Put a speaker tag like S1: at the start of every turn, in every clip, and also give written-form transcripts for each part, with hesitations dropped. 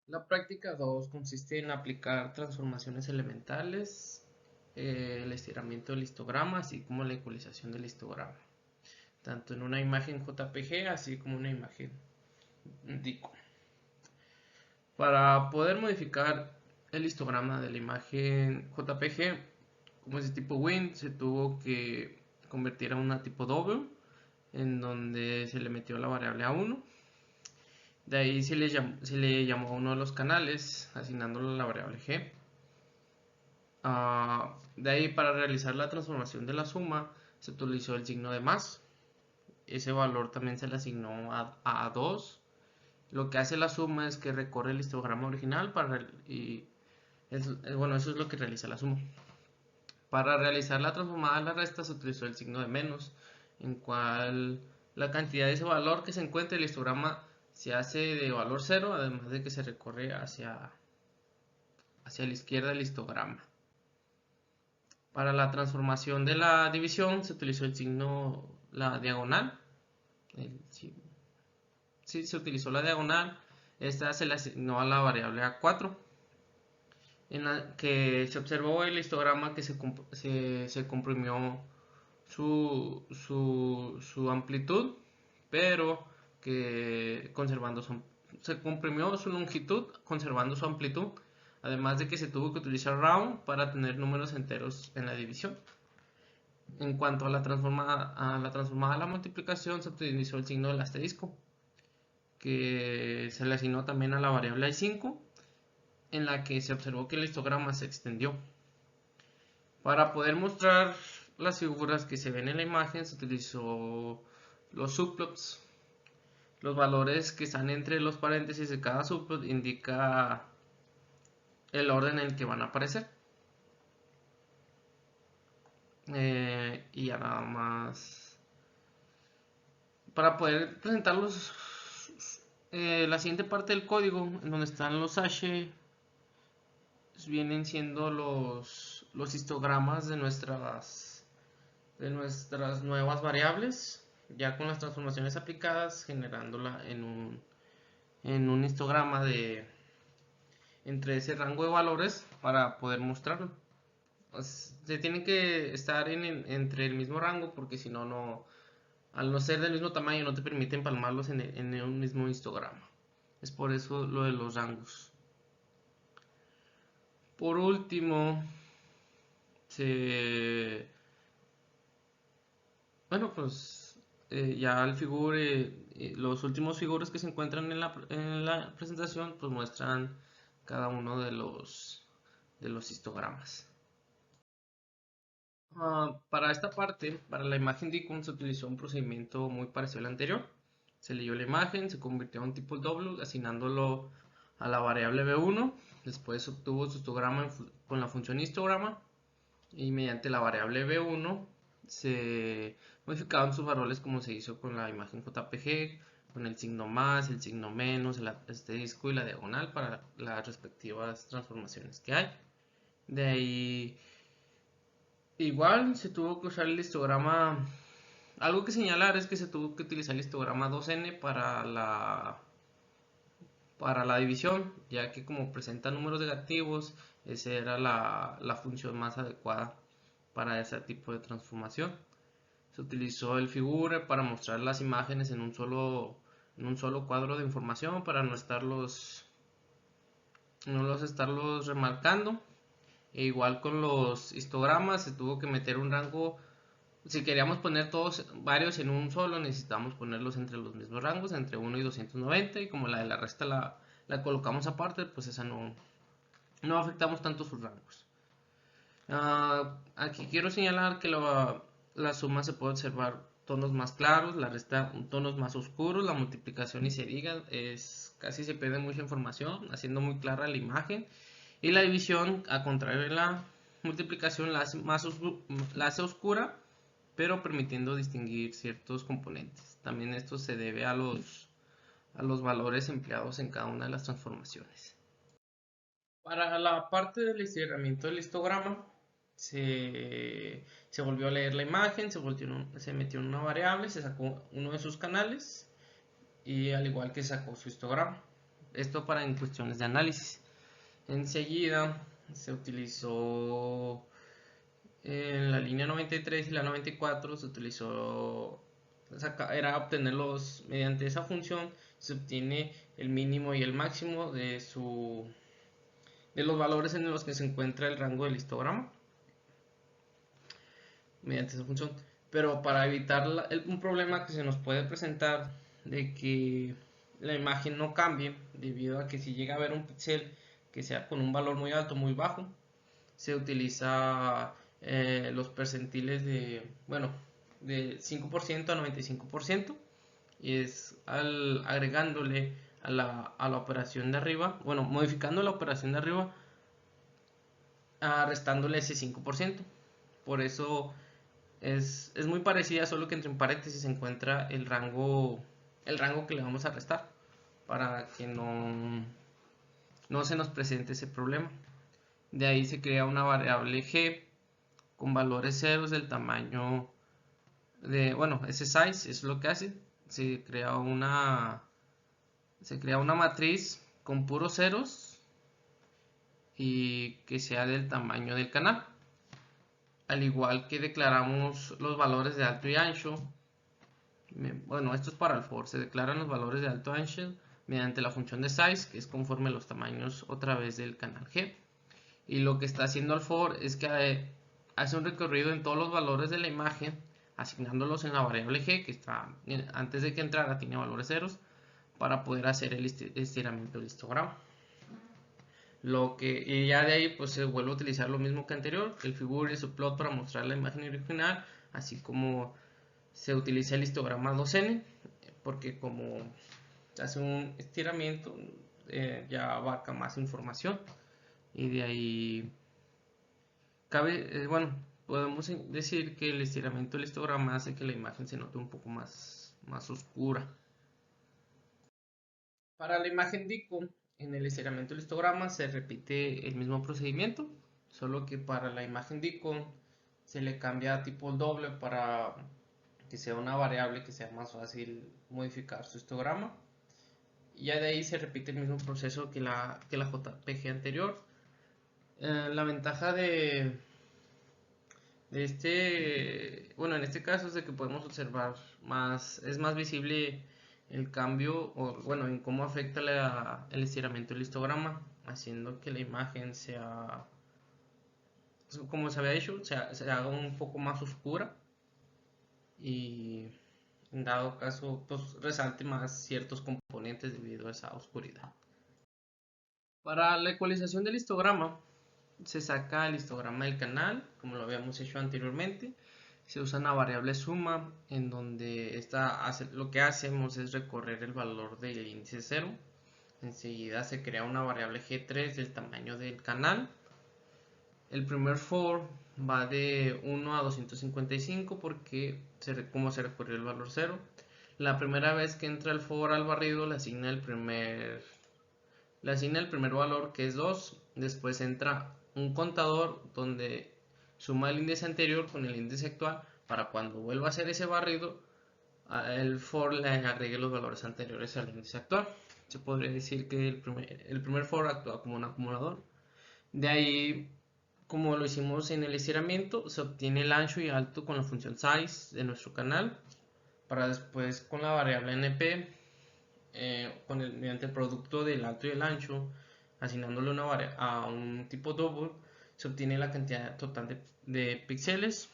S1: La práctica 2 consiste en aplicar transformaciones elementales, el estiramiento del histograma, así como la ecualización del histograma, tanto en una imagen JPG así como una imagen DICO. Para poder modificar el histograma de la imagen JPG, como es de tipo WIN, se tuvo que convertir a una tipo W, en donde se le metió la variable A1. De ahí se le llamó a uno de los canales, asignándole la variable G. De ahí, para realizar la transformación de la suma, se utilizó el signo de más. Ese valor también se le asignó a 2. Lo que hace la suma es que recorre el histograma original bueno, eso es lo que realiza la suma. Para realizar la transformada a la resta se utilizó el signo de menos, en cual la cantidad de ese valor que se encuentra en el histograma se hace de valor 0, además de que se recorre hacia la izquierda del histograma. Para la transformación de la división se utilizó el signo, la diagonal. Sí, se utilizó la diagonal. Esta se le asignó a la variable A4, en la que se observó el histograma que se comprimió su amplitud, pero que se comprimió su longitud conservando su amplitud, además de que se tuvo que utilizar round para tener números enteros en la división. En cuanto a la transformada a la multiplicación, se utilizó el signo del asterisco, que se le asignó también a la variable i5, en la que se observó que el histograma se extendió. Para poder mostrar las figuras que se ven en la imagen, se utilizó los subplots. Los valores que están entre los paréntesis de cada subplot indica el orden en el que van a aparecer. Y ya nada más. Para poder presentarlos, la siguiente parte del código, en donde están los hash, vienen siendo los histogramas de nuestras nuevas variables, ya con las transformaciones aplicadas, generándola en un histograma entre ese rango de valores para poder mostrarlo. Se tiene que estar entre el mismo rango, porque si no, al no ser del mismo tamaño, no te permite empalmarlos en un mismo histograma. Es por eso lo de los rangos. Por último, bueno, pues ya los últimos figuras que se encuentran en la presentación, pues muestran cada uno de los histogramas. Para esta parte, para la imagen de icon, se utilizó un procedimiento muy parecido al anterior. Se leyó la imagen, se convirtió en un tipo W, asignándolo a la variable B1. Después se obtuvo su histograma con la función histograma. Y mediante la variable B1 se modificaban sus valores como se hizo con la imagen JPG, con el signo más, el signo menos, el asterisco y la diagonal para las respectivas transformaciones que hay. De ahí, igual se tuvo que usar el histograma. Algo que señalar es que se tuvo que utilizar el histograma 2n para la división, ya que como presenta números negativos, esa era la función más adecuada para ese tipo de transformación. Se utilizó el figure para mostrar las imágenes en un solo cuadro de información para no los estarlos remarcando. E igual con los histogramas se tuvo que meter un rango. Si queríamos poner varios en un solo, necesitamos ponerlos entre los mismos rangos, entre 1 y 290, y como la de la resta la colocamos aparte, pues esa no afectamos tanto sus rangos. Aquí quiero señalar que la suma se puede observar tonos más claros, la resta tonos más oscuros, la multiplicación y se diga, casi se pierde mucha información, haciendo muy clara la imagen. Y la división, a contrario de la multiplicación, la hace oscura, pero permitiendo distinguir ciertos componentes. También esto se debe a los valores empleados en cada una de las transformaciones. Para la parte del estiramiento del histograma, se volvió a leer la imagen, se metió en una variable, se sacó uno de sus canales y al igual que sacó su histograma. esto para en cuestiones de análisis. Enseguida se utilizó en la línea 93 y la 94, se utilizó, era obtenerlos mediante esa función, se obtiene el mínimo y el máximo de los valores en los que se encuentra el rango del histograma mediante esa función. Pero para evitar un problema que se nos puede presentar de que la imagen no cambie, debido a que si llega a haber un píxel que sea con un valor muy alto, muy bajo, se utiliza los percentiles de 5% a 95%, y es agregándole a la operación de arriba, modificando la operación de arriba, restándole ese 5%. Por eso es muy parecida, solo que entre paréntesis se encuentra el rango que le vamos a restar, para que no se nos presente ese problema. De ahí se crea una variable g con valores ceros del tamaño de, ese size es lo que hace. Se crea una matriz con puros ceros y que sea del tamaño del canal. Al igual que declaramos los valores de alto y ancho, esto es para el for, se declaran los valores de alto y ancho mediante la función de size, que es conforme los tamaños otra vez del canal G. Y lo que está haciendo el for es que hace un recorrido en todos los valores de la imagen, asignándolos en la variable G, que está antes de que entrara tiene valores ceros, para poder hacer el estiramiento del histograma. Y ya de ahí pues se vuelve a utilizar lo mismo que anterior, el figure y su plot para mostrar la imagen original, así como se utiliza el histograma 2n, porque como hace un estiramiento ya abarca más información, y de ahí podemos decir que el estiramiento del histograma hace que la imagen se note un poco más oscura. Para la imagen DICOM, en el estiramiento del histograma se repite el mismo procedimiento, solo que para la imagen DICOM se le cambia a tipo doble para que sea una variable que sea más fácil modificar su histograma. Y ya de ahí se repite el mismo proceso que la JPG anterior. La ventaja de en este caso es de que podemos observar es más visible el cambio, en cómo afecta el estiramiento del histograma, haciendo que la imagen sea, como se había dicho, se haga un poco más oscura, y en dado caso pues resalte más ciertos componentes debido a esa oscuridad. Para la ecualización del histograma se saca el histograma del canal, como lo habíamos hecho anteriormente. Se usa una variable suma, en donde lo que hacemos es recorrer el valor del índice 0. Enseguida se crea una variable g3 del tamaño del canal. El primer for va de 1 a 255 porque como se recorrió el valor 0. La primera vez que entra el for al barrido le asigna el primer valor, que es 2. Después entra un contador donde suma el índice anterior con el índice actual, para cuando vuelva a hacer ese barrido el for le agregue los valores anteriores al índice actual. Se podría decir que el primer for actúa como un acumulador. De ahí, como lo hicimos en el estiramiento, se obtiene el ancho y alto con la función size de nuestro canal, para después con la variable np, mediante el producto del alto y el ancho, asignándole a un tipo double, se obtiene la cantidad total de píxeles,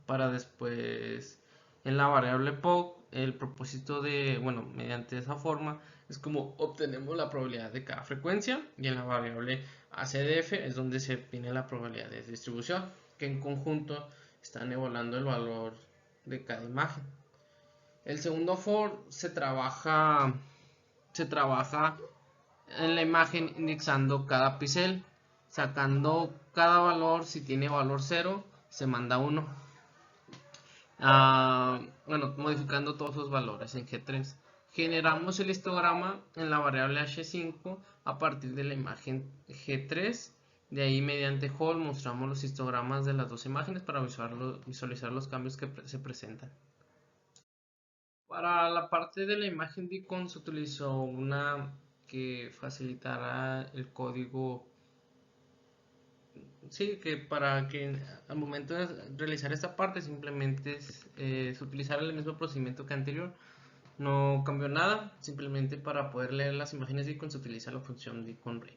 S1: para después en la variable POC, el propósito mediante esa forma es como obtenemos la probabilidad de cada frecuencia, y en la variable ACDF es donde se obtiene la probabilidad de distribución, que en conjunto están evaluando el valor de cada imagen. El segundo for se trabaja en la imagen indexando cada píxel, sacando cada valor. Si tiene valor 0 se manda 1, modificando todos los valores en G3. Generamos el histograma en la variable H5 a partir de la imagen G3. De ahí, mediante Hall, mostramos los histogramas de las dos imágenes para visualizar los cambios que se presentan. Para la parte de la imagen DICOM se utilizó una que facilitara el código. Sí, que para que al momento de realizar esta parte simplemente es utilizar el mismo procedimiento que anterior. No cambió nada, simplemente para poder leer las imágenes de icon se utiliza la función de icon ray.